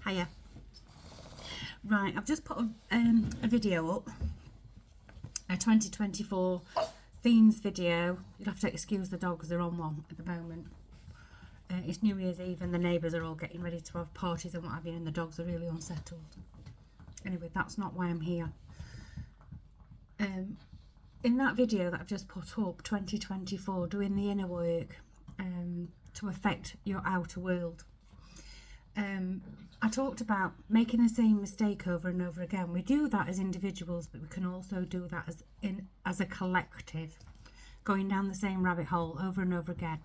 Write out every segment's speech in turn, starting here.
Hiya. Right, I've just put a video up, a 2024 themes video. You'll have to excuse the dogs, they're on one at the moment. It's New Year's Eve and the neighbours are all getting ready to have parties and what have you, and the dogs are really unsettled. Anyway, that's not why I'm here. In that video that I've just put up, 2024, doing the inner work to affect your outer world. I talked about making the same mistake over and over again. We do that as individuals, but we can also do that as a collective, going down the same rabbit hole over and over again.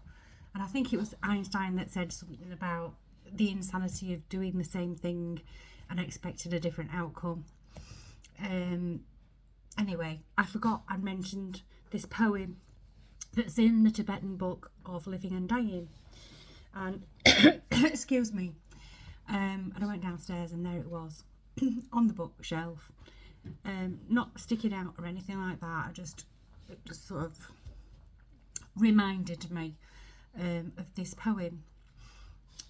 And I think it was Einstein that said something about the insanity of doing the same thing and expecting a different outcome. Anyway, I forgot I mentioned this poem that's in the Tibetan book of Living and Dying. And excuse me. And I went downstairs and there it was on the bookshelf, not sticking out or anything like that. It just sort of reminded me of this poem,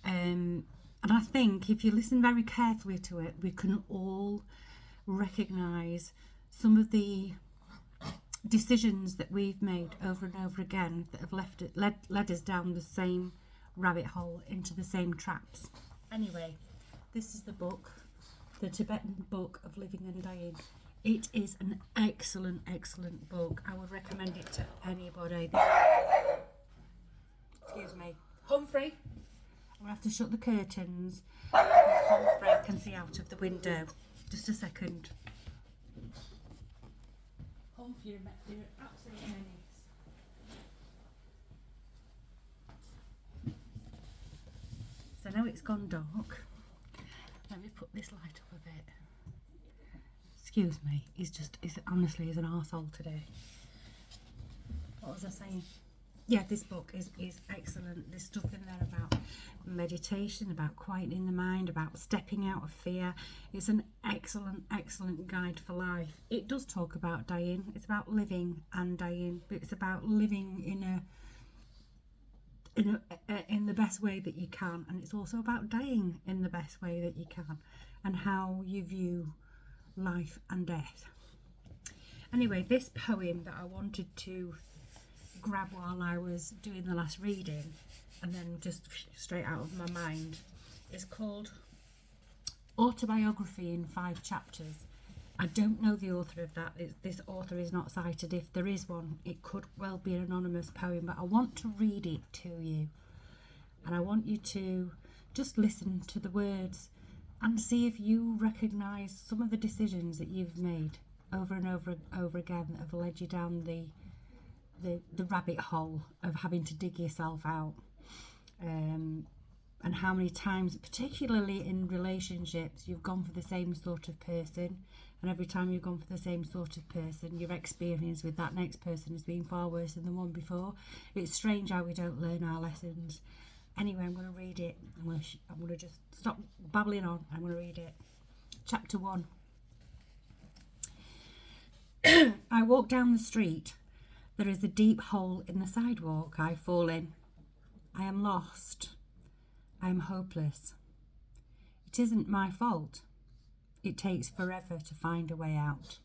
and I think if you listen very carefully to it, we can all recognise some of the decisions that we've made over and over again that have led us down the same rabbit hole, into the same traps. Anyway, this is the book, the Tibetan book of Living and Dying. It is an excellent, excellent book. I would recommend it to anybody. Excuse me. Humphrey, I'm going to have to shut the curtains because Humphrey can see out of the window. Just a second. Humphrey, you're an absolute menace. So now it's gone dark. Let me put this light up a bit. Excuse me, he's honestly an arsehole today. What was I saying? Yeah, this book is excellent. There's stuff in there about meditation, about quietening the mind, about stepping out of fear. It's an excellent, excellent guide for life. It does talk about dying. It's about living and dying, but it's about living in the best way that you can, and it's also about dying in the best way that you can, and how you view life and death. Anyway, this poem that I wanted to grab while I was doing the last reading and then just straight out of my mind is called Autobiography in 5 chapters. I don't know the author of that. This author is not cited. If there is one, it could well be an anonymous poem, but I want to read it to you. And I want you to just listen to the words and see if you recognise some of the decisions that you've made over and over again that have led you down the rabbit hole of having to dig yourself out. And how many times, particularly in relationships, you've gone for the same sort of person, and every time you've gone for the same sort of person, your experience with that next person has been far worse than the one before. It's strange how we don't learn our lessons. Anyway, I'm going to read it. I'm going to just stop babbling on. I'm going to read it. Chapter 1. I walk down the street. There is a deep hole in the sidewalk. I fall in. I am lost. I am hopeless. It isn't my fault. It takes forever to find a way out.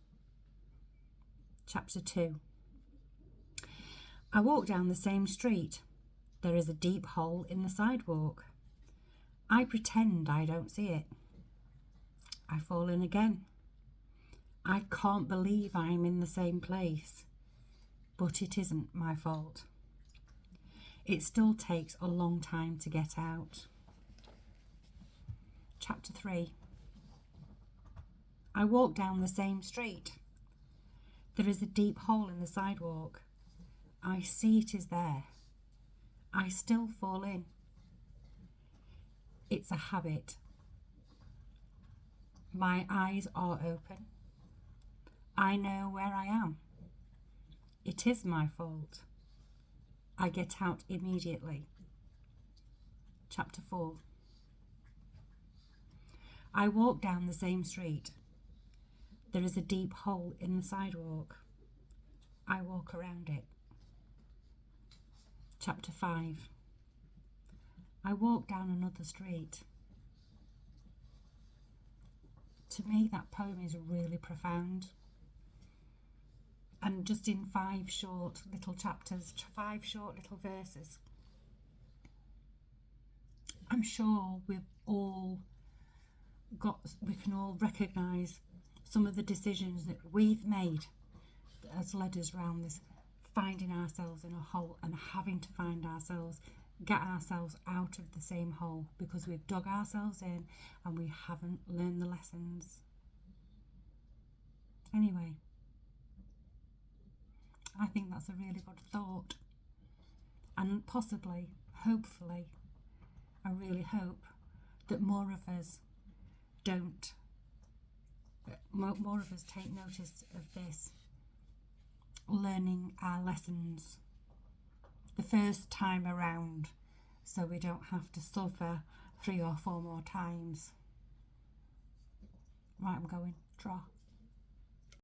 Chapter 2. I walk down the same street. There is a deep hole in the sidewalk. I pretend I don't see it. I fall in again. I can't believe I am in the same place. But it isn't my fault. It still takes a long time to get out. Chapter 3. I walk down the same street. There is a deep hole in the sidewalk. I see it is there. I still fall in. It's a habit. My eyes are open. I know where I am. It is my fault. I get out immediately. Chapter 4. I walk down the same street. There is a deep hole in the sidewalk. I walk around it. Chapter 5. I walk down another street. To me, that poem is really profound. And just in 5 short little chapters, 5 short little verses, I'm sure we can all recognise some of the decisions that we've made that has led us round this, finding ourselves in a hole and having to get ourselves out of the same hole because we've dug ourselves in and we haven't learned the lessons. Anyway, I think that's a really good thought, and possibly, hopefully, I really hope that more of us take notice of this, learning our lessons the first time around, so we don't have to suffer 3 or 4 more times. Right, I'm going. Draw.